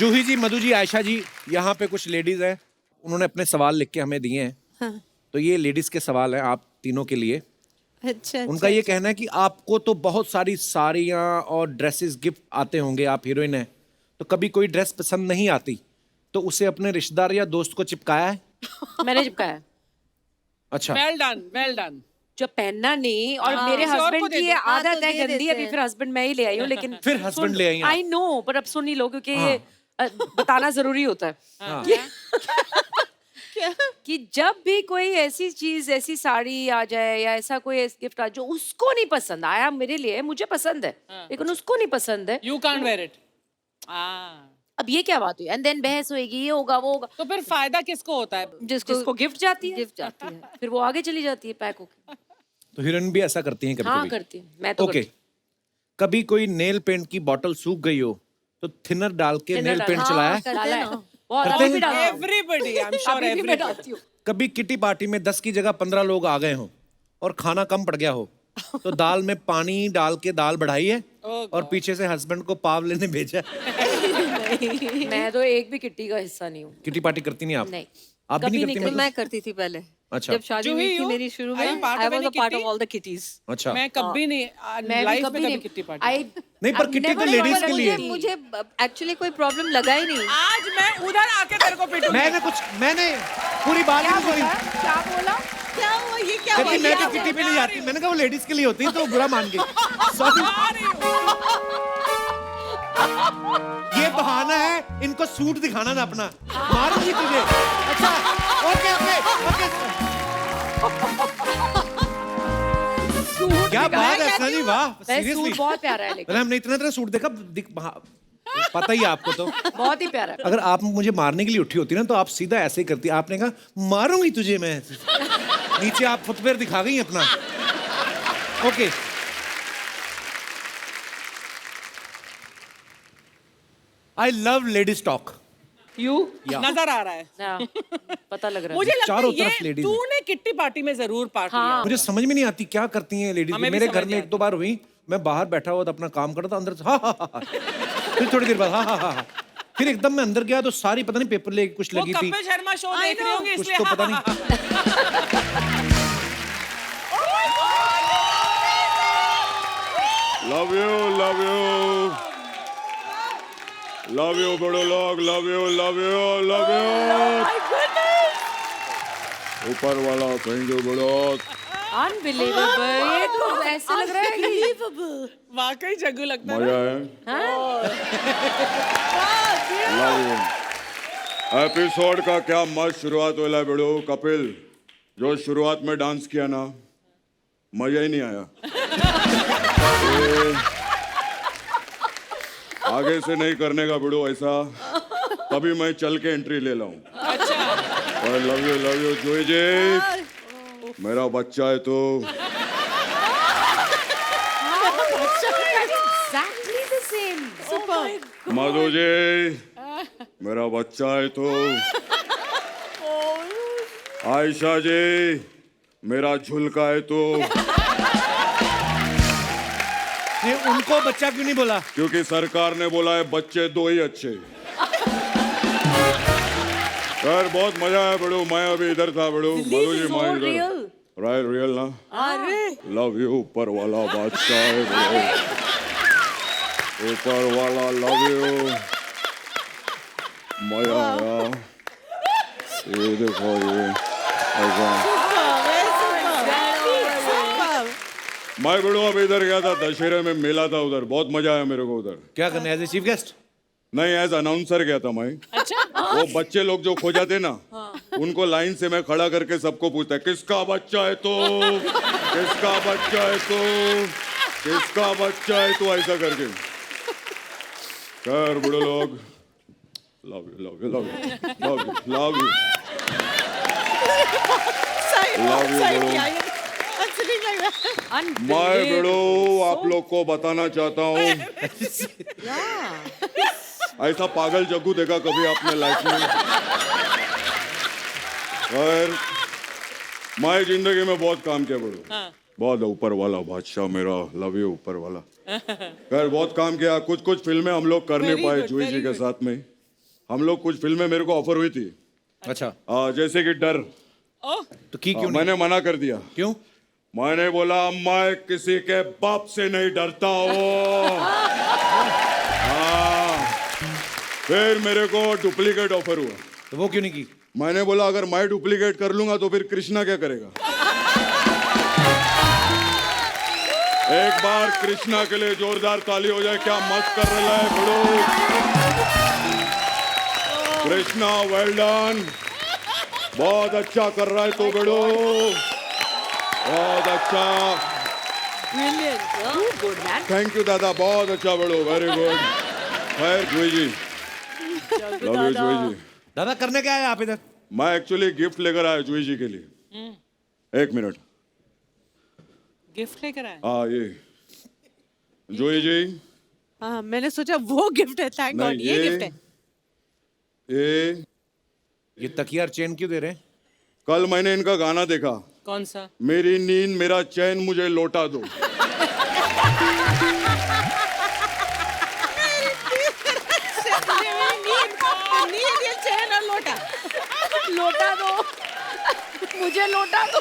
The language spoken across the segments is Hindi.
जूही जी, मधु जी, आयशा जी, यहाँ पे कुछ लेडीज हैं, उन्होंने अपने सवाल लिख के हमें दिए हैं। हाँ। तो ये लेडीज के सवाल हैं आप तीनों के लिए। अच्छा, उनका ये कहना है कि आपको तो बहुत सारी साड़ियाँ और ड्रेसेस गिफ्ट आते होंगे, आप हीरोइन हैं, तो कभी कोई ड्रेस पसंद नहीं आती तो उसे अपने रिश्तेदार या दोस्त को चिपकाया है? मैंने चिपकाया। अच्छा, वेल डन, वेल डन। जो पहनना नहीं, और हाँ, मेरे किसी और को हस्बैंड दे की दो। ये हाँ, आदत तो है दे गंदी, देते अभी हैं। फिर हस्बैंड मैं ही ले आई हूँ, लेकिन फिर husband ले आई हैं आप। आई नो, पर अब सुन ही लो क्योंकि हाँ। ये बताना जरूरी होता है हाँ। कि जब भी कोई ऐसी चीज, ऐसी साड़ी आ जाए या ऐसा कोई गिफ्ट आ जो उसको नहीं पसंद आया, मेरे लिए मुझे पसंद है लेकिन उसको नहीं पसंद है, यू कांट वेयर इट। अब ये क्या बात हुई? एंड देन बहस होएगी, ये होगा वो होगा, तो फिर फायदा किसको होता है? जिसको गिफ्ट जाती है गिफ्ट जाती है। फिर वो आगे चली जाती है पैक होके। तो हीरोइन भी ऐसा करती हैं कभी हाँ कभी? करती हूँ मैं तो। ओके, कभी कोई नेल पेंट की बॉटल सूख गई हो तो थिनर डाल के Thinner नेल डाल- पेंट हाँ, चलाया है? करते डाला हैं है। ना। बहुत करते अभी हैं? भी डालती हूँ। एवरीबॉडी, आई एम श्योर अभी भी मैं एवरीबॉडी। डालती हूँ। कभी किटी पार्टी में 10 की जगह 15 लोग आ गए हों और खाना कम पड़ गया हो तो दाल में पानी डाल के दाल बढ़ाई है और पीछे से हस्बैंड को पाव लेने भेजा है? मैं तो एक भी किट्टी का हिस्सा नहीं हूँ। किटी पार्टी करती नहीं आप? नहीं। आप भी कभी नहीं नहीं करती? तो मतलब? मैं करती थी पहले। अच्छा। जब शादी हुई थी मेरी शुरू में, I was a part of all the kitty's. अच्छा, मैं कभी नहीं, मैं भी लाइफ में कभी कभी नहीं। Kitty party. नहीं, पर किट्टी तो लेडीज के लिए। मुझे एक्चुअली कोई प्रॉब्लम लगा ही नहीं। आज मैं उधर आके तेरे को पिटूंगी। मैंने पूरी बात नहीं सुनी। क्या बोला? क्या हुआ? ये क्या कहती हुआ? मैं तो किट्टी पे नहीं जाती। मैंने कहा वो लेडीज के लिए होती है तो बुरा मान गई। सॉरी, ये बहाना है इनको सूट दिखाना ना अपना। मारूंगी तुझे। अच्छा, ओके ओके ओके। क्या बात है सना जी, वाह, सीरियसली। सूट बहुत प्यारा है, लेकिन मैंने हमने इतना सूट देखा, पता ही है आपको तो। बहुत ही प्यारा है। अगर आप मुझे मारने के लिए उठी होती ना तो आप सीधा ऐसे ही करती। आपने कहा मारूंगी तुझे मैं। नीचे आप फुटवेयर दिखा गई अपना। Okay, I love ladies talk. You नजर आ रहा है। हाँ, पता लग रहा है। मुझे लगता चारों है तरफ ये ladies तूने किट्टी पार्टी में जरूर पार्ट लिया। हाँ। मुझे समझ में नहीं आती क्या करती हैं लेडीज। हमें भी मेरे समझ घर में नहीं एक दो बार हुई, मैं बाहर बैठा हुआ था अपना काम कर रहा था, अंदर से हा। फिर थोड़ी देर बाद हा। फिर एकदम मैं अंदर गया तो सारी पता नहीं पेपर लेके कुछ वो लगी थी, कपिल शर्मा शो I देख रही know। होंगी कुछ इसलिए। तो पता नहीं। Love you love you love you बड़े लोग, love you love you love you. ऊपर वाला थैंक यू बड़ो। अनबिलीवेबल, ये तो ऐसे लग रहा है कि वाकई जग्गू लगता है मजा ना। है। Love you. एपिसोड का क्या मस्त शुरुआत होला बड़ो। कपिल जो शुरुआत में डांस किया ना, मजा ही नहीं आया। आगे से नहीं करने का बिड़ो ऐसा, तभी मैं चल के एंट्री ले लाऊं। अच्छा। लव यू जोई जी, मेरा बच्चा है तो। exactly the same. Madhu ji, मेरा बच्चा है तो। आयशा जी, मेरा झुलका है तो। नहीं, उनको बच्चा क्यों नहीं बोला? क्योंकि सरकार ने बोला है बच्चे दो ही अच्छे। यार बहुत मजा आया बड़ो। मैं अभी इधर था बड़ो। मधु जी मैं इधर। राइट, रियल ना। अरे लव यू ऊपर वाला बादशाह है बड़ो। ऊपर वाला लव यू। मजा आया। ये देखो ये ऐसा। मैं बड़ो अभी इधर गया था, दशहरे में मेला था उधर, बहुत मजा आया मेरे को उधर। क्या करने, एज ए चीफ गेस्ट? नहीं, एज अनाउंसर गया था मैं। वो बच्चे लोग जो खो जाते ना, उनको लाइन से मैं खड़ा करके सबको पूछता है किसका बच्चा है तो, किसका बच्चा है तो, किसका बच्चा है तो, ऐसा करके। खैर बड़े लोग, love you love you love you love you love you love you बड़ो। मैं बड़ो आप लोग को बताना चाहता हूँ, ऐसा पागल जग्गू देखा कभी आपने लाइफ में? खैर मैं जिंदगी में बहुत काम किया बड़ो। बहुत ऊपर वाला बादशाह मेरा, लव यू ऊपर वाला। खैर बहुत काम किया। कुछ फिल्में हम लोग कर नहीं पाए जूही जी के साथ में, हम लोग कुछ फिल्में मेरे को ऑफर हुई थी अच्छा, जैसे कि डर। ओह, तो की क्यों नहीं? मैंने मना कर दिया। क्यों? मैंने बोला मैं किसी के बाप से नहीं डरता हूँ। हाँ। फिर मेरे को डुप्लीकेट ऑफर हुआ, तो वो क्यों नहीं की? मैंने बोला अगर मैं डुप्लीकेट कर लूंगा तो फिर कृष्णा क्या करेगा। एक बार कृष्णा के लिए जोरदार ताली हो जाए। क्या मस्त कर रहा है बड़ो। कृष्णा वेल डन, बहुत अच्छा कर रहा है तो बड़ो, बहुत अच्छा। Good man. थैंक यू दादा, बहुत अच्छा बड़ो, वेरी गुड। खैर जुई जी, लव यू जुई जी। दादा करने क्या आए आप इधर? मैं एक्चुअली गिफ्ट लेकर आया जुई जी के लिए। एक मिनट। गिफ्ट लेकर आए। हाँ ये जुई जी। हाँ, मैंने सोचा वो गिफ्ट है। थैंक नहीं गॉड, ये गिफ्ट है। ये तकिया और चेन क्यों दे रहे हैं? कल मैंने इनका गाना देखा, कौन सा? मेरी नींद मेरा चैन मुझे लौटा दो। नींद, ये चैन और लोटा। लौटा दो, मुझे लौटा दो।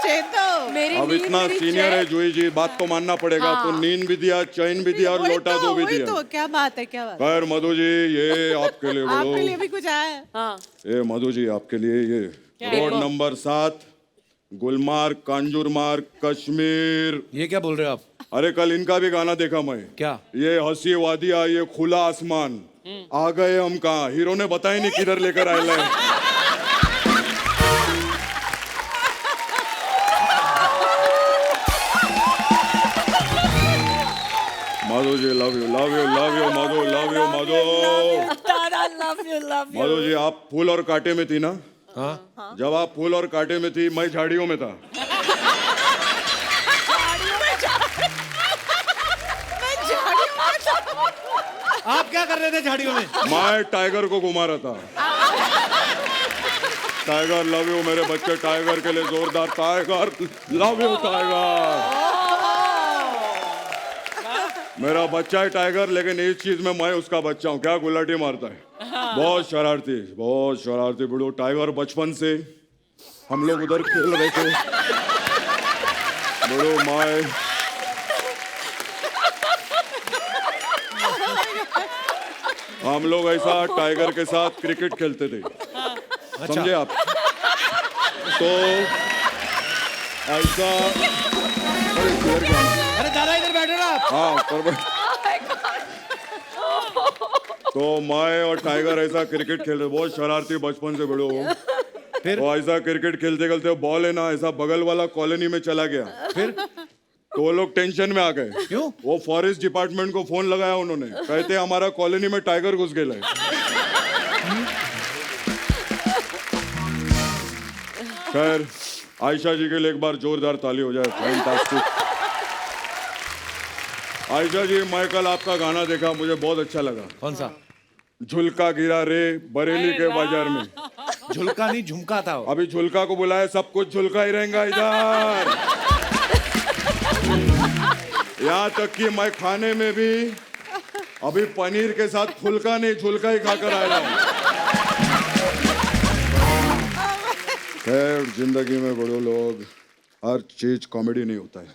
चैन तो मेरी अब नींद, इतना मेरी सीनियर है चैन। जुई जी, बात तो मानना पड़ेगा। तो नींद भी दिया, चैन भी दिया और वही लौटा दो भी वही दिया। तो क्या बात है, क्या बात है। खैर मधु जी, ये आपके लिए आपके लिए बोलो। भी कुछ आया है। हाँ, ये मधु जी आपके लिए, ये रोड नंबर 7 गुलमार्ग कांजूरमार्ग कश्मीर। ये क्या बोल रहे हो आप? अरे कल इनका भी गाना देखा मैं। क्या? ये हंसी वादिया, ये खुला आसमान, आ गए हम कहाँ। हीरो ने बताया नहीं किधर लेकर आए है। Madhu ji love you love you love you Madhu, love you Madhu. दादा लव यू मधु जी आप फूल और कांटे में थी ना? हाँ, जब आप फूल और कांटे में थी, मैं झाड़ियों में था। आप क्या कर रहे थे झाड़ियों में? मैं टाइगर को घुमा रहा था। टाइगर लव यू मेरे बच्चे, टाइगर के लिए जोरदार टाइगर लव यू टाइगर। मेरा बच्चा है टाइगर, लेकिन इस चीज में मैं उसका बच्चा हूँ। क्या गुलाटी मारता है, बहुत शरारती बिड़ू। टाइगर बचपन से हम लोग उधर खेल रहे थे बिड़ू। माए हम लोग ऐसा टाइगर के साथ क्रिकेट खेलते थे, समझे आप? तो ऐसा अरे दादा इधर बैठो ना आप। हाँ पर तो मैं और टाइगर ऐसा क्रिकेट खेल रहे, बहुत शरारती बचपन से बड़े हो। फिर? तो ऐसा क्रिकेट खेलते खेलते बॉल है ना ऐसा बगल वाला कॉलोनी में चला गया। फिर? तो वो लोग टेंशन में आ गए। क्यों? वो फॉरेस्ट डिपार्टमेंट को फोन लगाया उन्होंने, कहते हमारा कॉलोनी में टाइगर घुस गया है। खैर आयशा जी के लिए एक बार जोरदार ताली हो जाए। फैंटास्टिक। आयशा जी, मैं कल आपका गाना देखा, मुझे बहुत अच्छा लगा। कौन सा? झुलका गिरा रे बरेली के बाजार में। झुलका नहीं झुमका था वो। अभी झुलका को बुलाया, सब कुछ झुलका ही रहेगा इधर। यहाँ तक कि मैं खाने में भी अभी पनीर के साथ फुलका नहीं झुलका ही खाकर आया हूँ। खैर जिंदगी में बड़े लोग हर चीज कॉमेडी नहीं होता है।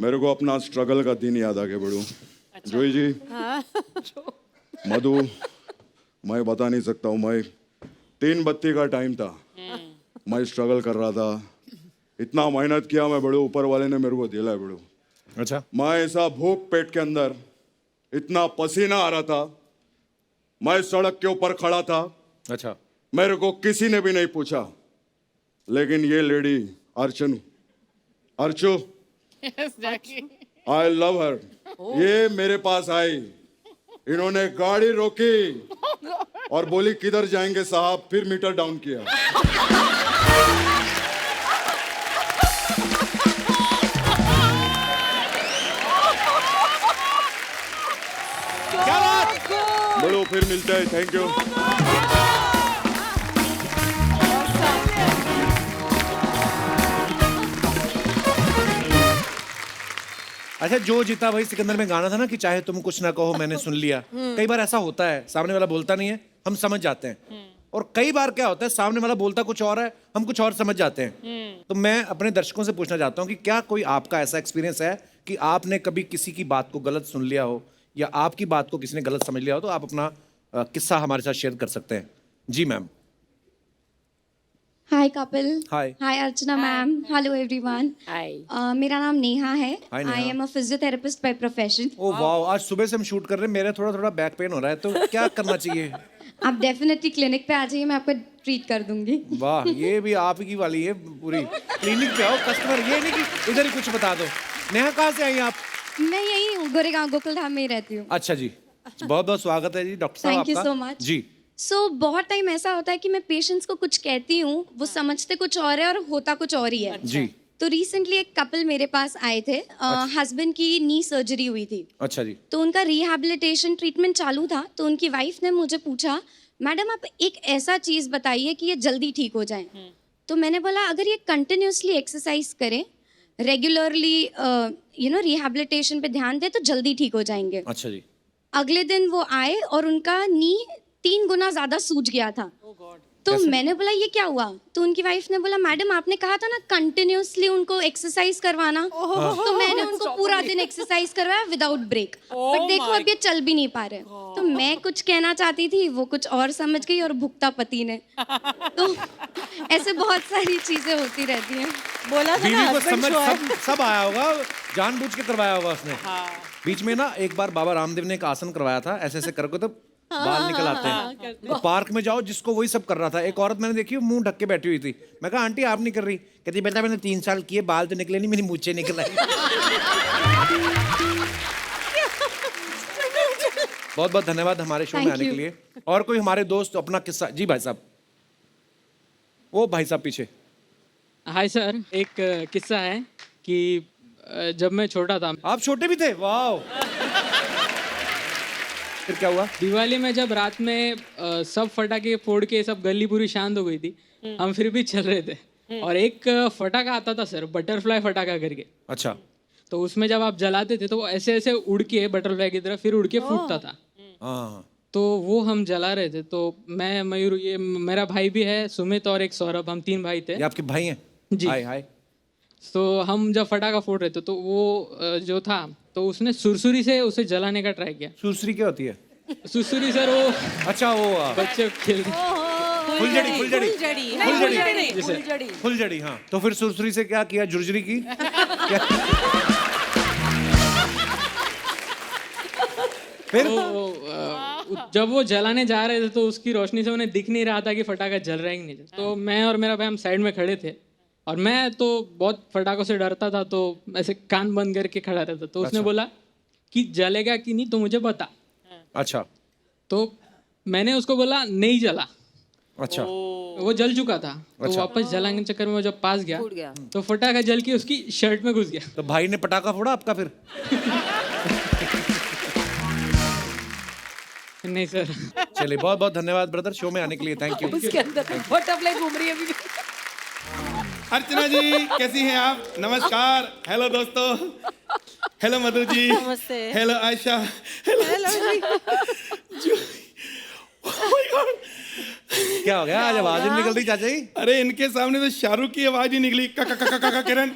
मेरे को अपना स्ट्रगल का दिन याद आ गया बड़ू। जोई जी, मधु, मैं बता नहीं सकता हूँ। मैं 3 बत्ती का टाइम था, मैं स्ट्रगल कर रहा था, इतना मेहनत किया मैं बड़ू, ऊपर वाले ने मेरे को दिला है बड़ू। अच्छा, मैं ऐसा भूख पेट के अंदर, इतना पसीना आ रहा था, मैं सड़क के ऊपर खड़ा था। अच्छा, मेरे को किसी ने भी नहीं पूछा, लेकिन ये लेडी अर्चू आई लव हर, ये मेरे पास आई। इन्होंने गाड़ी रोकी और बोली किधर जाएंगे साहब, फिर मीटर डाउन किया। क्या बात? बड़ो फिर मिलते हैं, थैंक यू। अच्छा, जो जीता वही सिकंदर में गाना था ना कि चाहे तुम कुछ ना कहो मैंने सुन लिया। कई बार ऐसा होता है, सामने वाला बोलता नहीं है, हम समझ जाते हैं। और कई बार क्या होता है, सामने वाला बोलता कुछ और है, हम कुछ और समझ जाते हैं। तो मैं अपने दर्शकों से पूछना चाहता हूँ कि क्या कोई आपका ऐसा एक्सपीरियंस है कि आपने कभी किसी की बात को गलत सुन लिया हो या आपकी बात को किसी ने गलत समझ लिया हो? तो आप अपना किस्सा हमारे साथ शेयर कर सकते हैं। जी ma'am. Hi Kapil. Hi. Hi Archana ma'am. Hello everyone. Hi. मेरा नाम नेहा है। Hi, Neha. I am a physiotherapist by profession. ओ वाह, आज सुबह से हम शूट कर रहे हैं, मेरा थोड़ा थोड़ा बैक पेन हो रहा है, तो क्या करना चाहिए? आप डेफिनेटली क्लिनिक पे आ जाइए, मैं आपको ट्रीट कर दूंगी। वाह, ये भी आप ही वाली है पूरी। क्लिनिक पे आओ, कस्टमर ये नहीं कि इधर ही कुछ बता दो। नेहा, कहाँ से आई आप? मैं यही हूँ, गोरेगांव गोकुलधाम में ही रहती हूँ। अच्छा जी, बहुत बहुत स्वागत है जी डॉक्टर साहब Thank you आपका। so much. जी। बहुत टाइम ऐसा होता है कि मैं पेशेंट्स को कुछ कहती हूँ, वो समझते कुछ और है और होता कुछ और ही है। जी। तो रिसेंटली एक कपल मेरे पास आए थे। हस्बैंड की नी सर्जरी हुई थी, अच्छा जी। तो उनका रिहैबिलिटेशन ट्रीटमेंट चालू था। तो उनकी वाइफ ने मुझे पूछा, मैडम आप एक ऐसा चीज़ बताइए कि ये जल्दी ठीक हो जाए। तो मैंने बोला अगर ये कंटिन्यूसली एक्सरसाइज करें, रेगुलरली रिहैबिलिटेशन पे ध्यान दें तो जल्दी ठीक हो जाएंगे। अच्छा जी। अगले दिन वो आए और उनका नी 3 गुना ज़्यादा सूज गया था। तो मैंने बोला ये क्या हुआ? तो उनकी वाइफ ने बोला मैडम आपने कहा था ना कंटिन्यूसली उनको एक्सरसाइज करवाना। तो मैंने उनको पूरा दिन एक्सरसाइज करवाया विदाउट ब्रेक, बट देखो अब ये चल भी नहीं पा रहे। तो मैं कुछ कहना चाहती थी, वो कुछ और समझ गई और भुगता पति ने। तो ऐसे बहुत सारी चीजें होती रहती हैं। बोला था ना बीवी को husband समझ show है। सब आया होगा, जानबूझ के करवाया होगा उसने। बीच में ना एक बार बाबा रामदेव ने एक आसन करवाया था, ऐसे ऐसे करके तो बाल निकल आते हैं। तो पार्क में जाओ, जिसको वही सब कर रहा था। एक औरत मैंने देखी, मुंह ढक के बैठी हुई थी। मैं कहा आंटी आप नहीं कर रही? कहती बेटा मैंने 3 साल किए, बाल तो निकले नहीं, मेरी मूंछें निकल आई। बहुत बहुत धन्यवाद हमारे शो में Thank आने के you. लिए। और कोई हमारे दोस्त अपना किस्सा? जी भाई साहब, वो भाई साहब पीछे। हाय सर, एक किस्सा है कि जब मैं छोटा था, आप छोटे भी थे? वाह। फिर क्या हुआ? दिवाली में जब रात में सब फटाके फोड़ के सब गली पूरी शांत हो गई थी, हम फिर भी चल रहे थे और एक फटाका आता था सर, बटरफ्लाई फटाका करके। अच्छा। तो उसमें जब आप जलाते थे तो वो ऐसे ऐसे उड़ के बटरफ्लाई की तरफ फिर उड़ के फूटता था। हाँ। तो वो हम जला रहे थे। तो मैं, मयूर, ये मेरा भाई भी है सुमित और एक सौरभ, हम 3 भाई थे। ये आपके भाई हैं? जी। हाय हाय। तो हम जब फटाका फोड़ रहे थे तो वो जो था तो उसने सुरसुरी से उसे जलाने का ट्राई किया। सुरसुरी क्या होती है? सुरसुरी सर वो अच्छा, वो बच्चे खेलते फुलझड़ी। फुलझड़ी। फुलझड़ी। फुलझड़ी, हाँ। तो फिर सुरसुरी से क्या किया? झुरझुरी की? फिर जब वो जलाने जा रहे थे तो उसकी रोशनी से उन्हें दिख नहीं रहा था कि फटाका जल रहा है कि नहीं। तो मैं और मेरा भाई हम साइड में खड़े थे और मैं तो बहुत फटाकों से डरता था, तो ऐसे कान बंद करके खड़ा रहता। तो उसने बोला कि जलेगा कि नहीं तो मुझे बता। अच्छा। तो मैंने उसको बोला नहीं जला। अच्छा। वो जल चुका था। तो वापस जलाने के चक्कर में वो जब पास गया तो फटाका जल के उसकी शर्ट में घुस गया। तो भाई ने पटाखा फोड़ा आपका फिर? नहीं सर। चलिए, बहुत बहुत धन्यवाद ब्रदर शो में आने के लिए। Thank you. उसके अंदर बटरफ्लाई घूम रही है अभी भी। अर्चना जी कैसी हैं आप? नमस्कार। हेलो दोस्तों। हेलो मधु जी। नमस्ते। Hello Ayesha. Hello ji. Oh my God! क्या हो गया? आज आवाज ही नहीं निकल रही चाचा जी। अरे इनके सामने तो शाहरुख की आवाज ही निकली, काका काका काका किरण।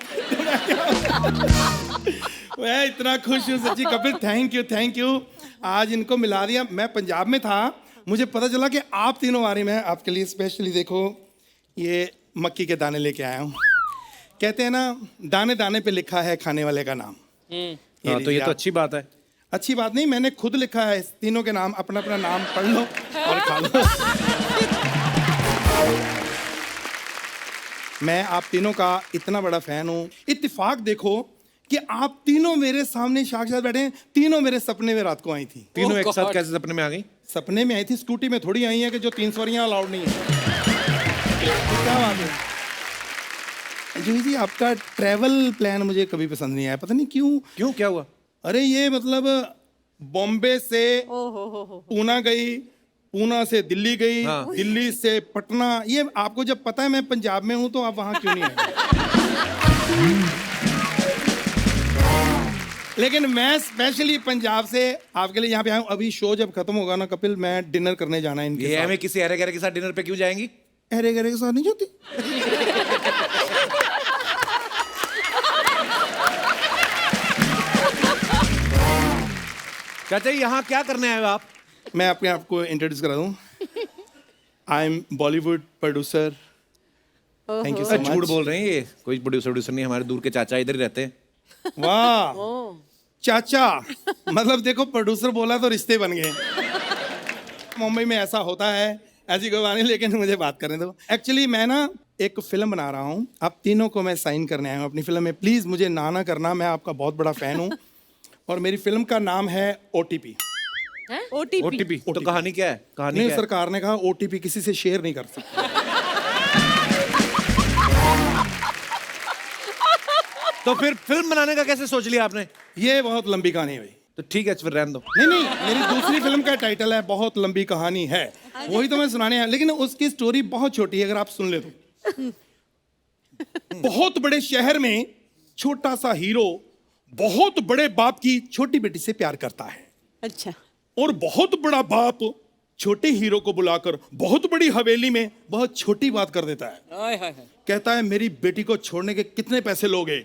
मैं इतना खुश हूँ सच्ची कपिल, थैंक यू। आज इनको मिला दिया। मैं पंजाब में था, मुझे पता चला कि आप तीनों आ रही। मैं आपके लिए स्पेशली देखो ये मक्की के दाने लेके आया हूँ। कहते हैं ना दाने दाने पे लिखा है खाने वाले का नाम। हाँ, तो ये तो अच्छी बात है। अच्छी बात नहीं, मैंने खुद लिखा है इस तीनों के नाम। अपना अपना नाम पढ़ लो और खा लो। मैं आप तीनों का इतना बड़ा फैन हूँ। इत्तेफाक देखो कि आप तीनों मेरे सामने साक्षात बैठे हैं। तीनों मेरे सपने में रात को आई थी। तीनों एक साथ कैसे सपने में आ गई? सपने में आई थी, स्कूटी में थोड़ी आई है कि जो 3 सवारियां अलाउड नहीं है। क्या बात है जूही जी, आपका ट्रैवल प्लान मुझे कभी पसंद नहीं आया, पता नहीं क्यों। क्यों, क्या हुआ? अरे ये मतलब बॉम्बे से पूना गई, पूना से दिल्ली गई, हाँ। दिल्ली से पटना। ये आपको जब पता है मैं पंजाब में हूँ तो आप वहाँ क्यों नहीं आए? लेकिन मैं स्पेशली पंजाब से आपके लिए यहाँ पे आया हूँ। अभी शो जब खत्म होगा ना कपिल, मैं डिनर करने जाना है इनके ये साथ। हमें किसी अरे गहरे के साथ डिनर पे क्यों जाएंगी? अरे गहरे के साथ नहीं जाती। चाचा जी यहाँ क्या करने आए हो आप? मैं अपने आप को इंट्रोड्यूस करा दूँ। I am Bollywood producer. Thank you सो झूठ मच। बोल रहे हैं ये, कोई प्रोड्यूसर नहीं, हमारे दूर के चाचा इधर ही रहते हैं। वाह चाचा, मतलब देखो प्रोड्यूसर बोला तो रिश्ते बन गए। मुंबई में ऐसा होता है, ऐसी कोई बात नहीं, लेकिन मुझे बात करने दो। एक्चुअली मैं ना एक फिल्म बना रहा हूँ, आप तीनों को मैं साइन करने आया हूँ अपनी फिल्म में। प्लीज मुझे ना करना, मैं आपका बहुत बड़ा फैन हूँ। और मेरी फिल्म का नाम है OTP। ओटीपी तो कहानी क्या है? कहानी नहीं, क्या है? सरकार ने कहा OTP किसी से शेयर नहीं कर सकते। तो फिर फिल्म बनाने का कैसे सोच लिया आपने? ये बहुत लंबी कहानी है भाई। तो ठीक है फिर रहने दो। नहीं, मेरी दूसरी फिल्म का टाइटल है बहुत लंबी कहानी है, वही तो मैं सुनाने आया, लेकिन उसकी स्टोरी बहुत छोटी है, अगर आप सुन ले तो। बहुत बड़े शहर में छोटा सा हीरो बहुत बड़े बाप की छोटी बेटी से प्यार करता है। अच्छा। और बहुत बड़ा बाप छोटे हीरो को बुलाकर बहुत बड़ी हवेली में बहुत छोटी बात कर देता है। कहता है मेरी बेटी को छोड़ने के कितने पैसे लोगे?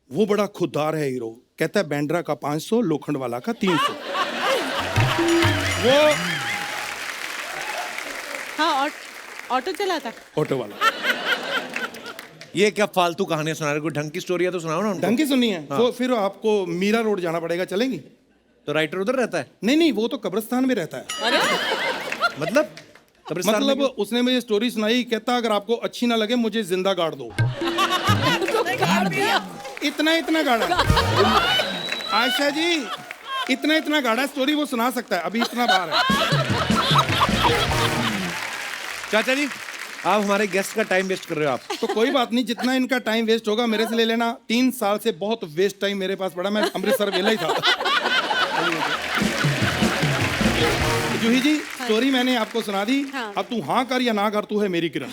वो बड़ा खुददार है हीरो, कहता है बैंड्रा का 500, लोखंड वाला का 300। वो हाँ, ऑटो चलाता। ऑटो वाला। ये क्या फालतू कहानियां सुना रहे? कोई ढंग की स्टोरी है तो सुनाओ ना उनको। ढंग की सुननी है तो फिर आपको मीरा रोड जाना पड़ेगा, चलेंगी? तो राइटर उधर रहता है? नहीं, वो तो कब्रिस्तान में रहता है। मतलब कब्रिस्तान में मतलब उसने मुझे स्टोरी सुनाई, कहता अगर आपको अच्छी ना लगे मुझे जिंदा गाड़ दो। इतना गाड़ा आयशा जी, इतना गाड़ा स्टोरी वो सुना सकता है, अभी इतना बार है। चाचा जी आप हमारे गेस्ट का टाइम वेस्ट कर रहे हो आप। तो कोई बात नहीं, जितना इनका टाइम वेस्ट होगा मेरे से ले लेना। 3 साल से बहुत वेस्ट टाइम मेरे पास पड़ा, मैं अमृतसर वेला ही था। जूही जी स्टोरी मैंने आपको सुना दी, अब तू हाँ कर या ना कर, तू है मेरी किरण।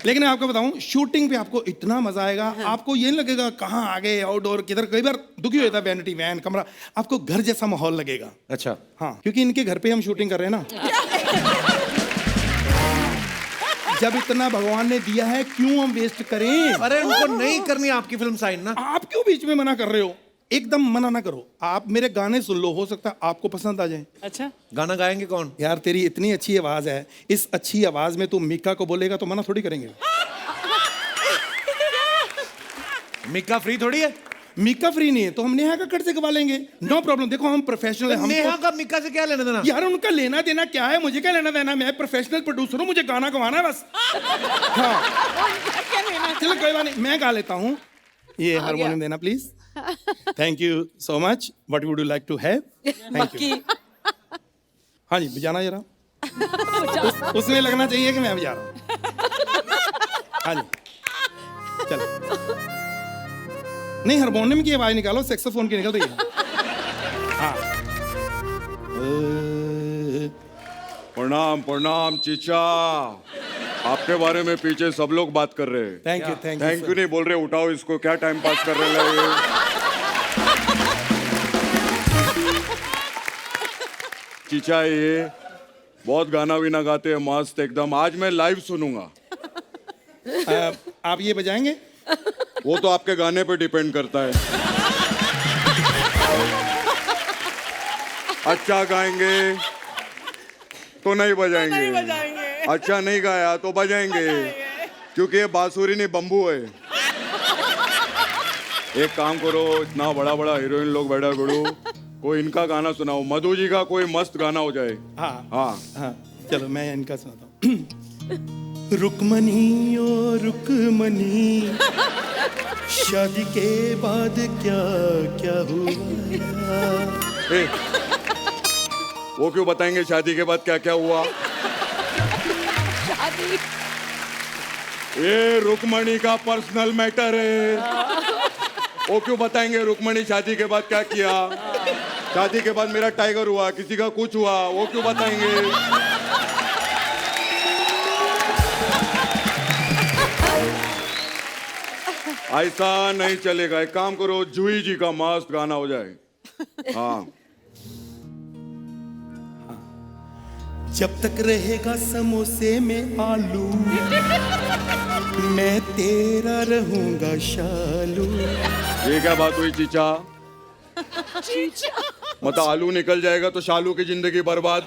लेकिन मैं आपको बताऊं, शूटिंग पे आपको इतना मजा आएगा, आपको ये नहीं लगेगा कहाँ आगे आउटडोर किधर। कई बार दुखी होता है वैनिटी वैन कमरा, आपको घर जैसा माहौल लगेगा। अच्छा हाँ, क्योंकि इनके घर पे हम शूटिंग कर रहे हैं ना। जब इतना भगवान ने दिया है क्यों हम वेस्ट करें? अरे उनको नहीं करनी आपकी फिल्म साइन ना। आप क्यों बीच में मना कर रहे हो? एकदम मना ना करो, आप मेरे गाने सुन लो, हो सकता है आपको पसंद आ जाए। अच्छा, गाना गाएंगे कौन? यार तेरी इतनी अच्छी आवाज है, इस अच्छी आवाज में तू मीका को बोलेगा तो मना थोड़ी करेंगे। मिक्का फ्री थोड़ी है। मीका फ्री नहीं है तो हम नेहा कक्कड़ से गवा लेंगे, नो प्रॉब्लम। देखो हम प्रोफेशनल हैं, नेहा का मिक्का से क्या लेना देना? यार उनका लेना देना क्या है, मुझे क्या लेना देना? मैं प्रोफेशनल प्रोड्यूसर हूँ, मुझे गाना गवाना है बस। हाँ चलो कोई बात नहीं, मैं गा लेता हूँ। ये हारमोनियम देना please. Thank you so much. What would you like to have? Thank you. हाँ जी बजाना जरा। उसमें लगना चाहिए कि मैं बजा रहा हूँ। हाँ जी चलो। नहीं, हारमोनियम की आवाज निकालो, सैक्सोफोन की निकल रही है। हाँ। प्रणाम प्रणाम चीचा, आपके बारे में पीछे सब लोग बात कर रहे हैं। थैंक यू थैंक यू नहीं बोल रहे, उठाओ इसको, क्या टाइम पास कर रहे हैं? चीचा ये बहुत गाना वीना गाते हैं, मस्त एकदम। आज मैं लाइव सुनूंगा। आप ये बजाएंगे? वो तो आपके गाने पे डिपेंड करता है। अच्छा गाएंगे तो नहीं बजाएंगे, अच्छा नहीं गाया तो बजाएंगे, क्योंकि ये बांसुरी नहीं बम्बू है। एक काम करो, इतना बड़ा बड़ा हीरोइन लोग बैठा गुड़ू, कोई इनका गाना सुनाओ, मधु जी का कोई मस्त गाना हो जाए। हाँ हाँ हाँ चलो मैं इनका सुनाता हूँ। रुकमनी ओ रुकमनी, शादी के बाद क्या क्या हुआ? ए, वो क्यों बताएंगे शादी के बाद क्या क्या हुआ? ये रुकमणी का पर्सनल मैटर है, वो क्यों बताएंगे रुकमणी शादी के बाद क्या किया? शादी के बाद मेरा टाइगर हुआ, किसी का कुछ हुआ, वो क्यों बताएंगे? ऐसा नहीं चलेगा, एक काम करो, जूही जी का मस्त गाना हो जाए। हाँ, जब तक रहेगा समोसे में आलू, मैं तेरा रहूंगा शालू। ये क्या बात हुई चीचा? मतलब आलू निकल जाएगा तो शालू की जिंदगी बर्बाद।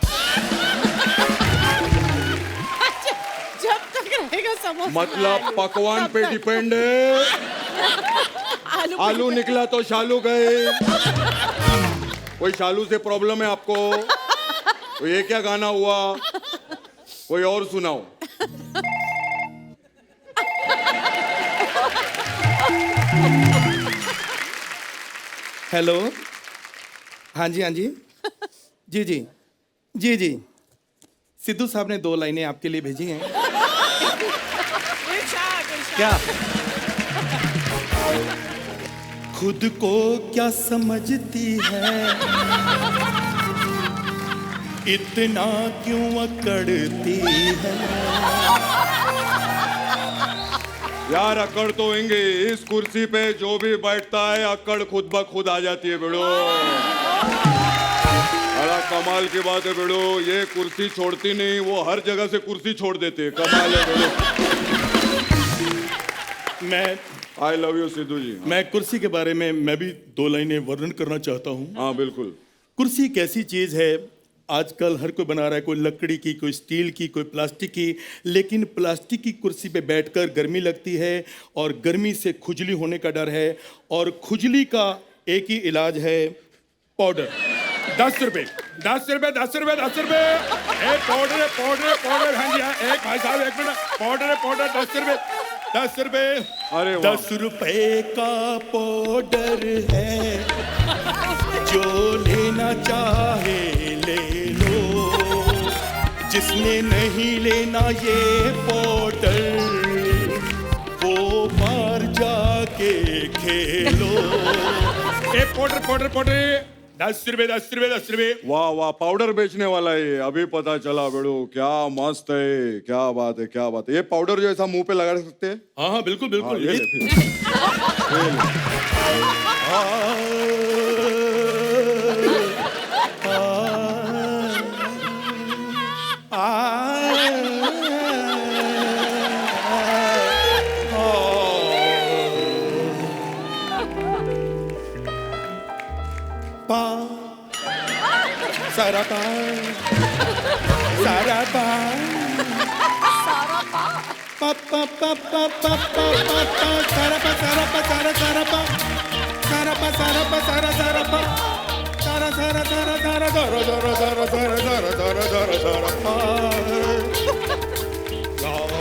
जब तक रहेगा समोसा मतलब पकवान पे डिपेंड है। आलू निकला तो शालू गए। कोई शालू से प्रॉब्लम है आपको? तो ये क्या गाना हुआ? कोई और सुनाओ। हेलो, हाँ जी, हाँ जी, जी जी जी जी, सिद्धू साहब ने 2 लाइनें आपके लिए भेजी हैं। क्या? खुद को क्या समझती है, इतना क्यों अकड़ती है। यार अकड़ तो होंगे, इस कुर्सी पे जो भी बैठता है अकड़ खुद ब खुद आ जाती है बेड़ो। बड़ा कमाल की बात है बेड़ो, ये कुर्सी छोड़ती नहीं, वो हर जगह से कुर्सी छोड़ देते हैं। कमाल है बेड़ो। मैं आई लव यू सिद्धू जी। मैं कुर्सी के बारे में मैं भी 2 लाइनें वर्णन करना चाहता हूँ। हाँ बिल्कुल। कुर्सी एक ऐसी चीज है, आजकल हर कोई बना रहा है, कोई लकड़ी की, कोई स्टील की, कोई प्लास्टिक की, लेकिन प्लास्टिक की कुर्सी पे बैठकर गर्मी लगती है और गर्मी से खुजली होने का डर है, और खुजली का एक ही इलाज है, पाउडर। 10 रुपए, 10 रुपए, 10 रुपए, 10 रुपए। एक पाउडर, पाउडर, पाउडर। हाँ जी, हाँ, एक भाई साहब, एक मिनट। पाउडर, पाउडर, 10 रुपए, 10 रुपए। अरे 10 रुपए का पाउडर है, जो लेना चाहे ले लो, जिसने नहीं लेना ये पाउडर, वो बाहर जाके खेलो। एक पाउडर, पाउडर, पाउडर, 10 रुपए, 10 रुपए, 10 रुपए। वाह वाह, पाउडर बेचने वाला है ये, अभी पता चला बेड़ो। क्या मस्त है, क्या बात है, क्या बात है। ये पाउडर जो ऐसा मुंह पे लगा सकते हैं? हाँ हाँ बिल्कुल बिल्कुल। हाँ, ये ले फिर। सारा पा, सारा पा, पा पा पा पा पा पा पा पा, सारा पा, सारा पा, सारा सारा पा, सारा पा, सारा पा, सारा सारा पा, सारा सारा सारा सारा सारा सारा सारा सारा सारा सारा सारा पा।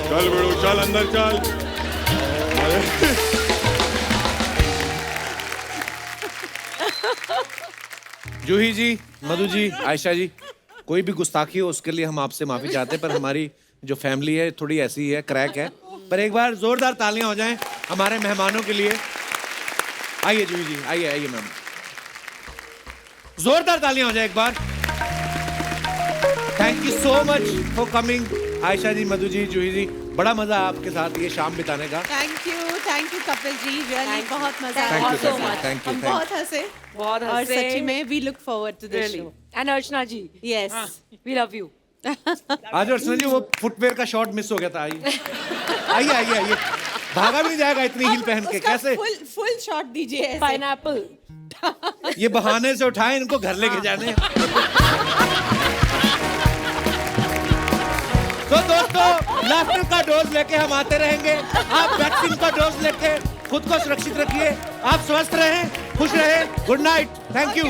चल बेड़ो, चल अंदर चल। जूही जी, मधु जी, आयशा जी, कोई भी गुस्ताखी हो उसके लिए हम आपसे माफी चाहते हैं, पर हमारी जो फैमिली है थोड़ी ऐसी है, क्रैक है। पर एक बार जोरदार तालियां हो जाएं हमारे मेहमानों के लिए। आइए जूही जी, आइए आइए मैम, जोरदार तालियां हो जाए एक बार। Thank you so much for coming Ayesha ji, Madhu ji, Juhi ji, बड़ा मजा आपके साथ ये शाम बिताने का। Thank you Kapil ji, really बहुत मजा Thank आया। you so much. Thank you, हम thank बहुत हंसे, बहुत और हंसे। सच्ची में we look forward to this show. And Archana ji, yes, we love you. आज अर्चना जी वो फुटवेयर का शॉट मिस हो गया था। आइए आइए आइए आइए, भागा भी नहीं जाएगा इतनी हील पहन के। कैसे? फुल शॉट दीजिए ऐसे। पाइनएप्पल। ये बहाने से उठाए इनको घर लेके जाने। तो दोस्तों, लाफ्टर का डोज लेके हम आते रहेंगे। आप वैक्सीन का डोज लेके खुद को सुरक्षित रखिए। आप स्वस्थ रहें, खुश रहें। Good night, thank you.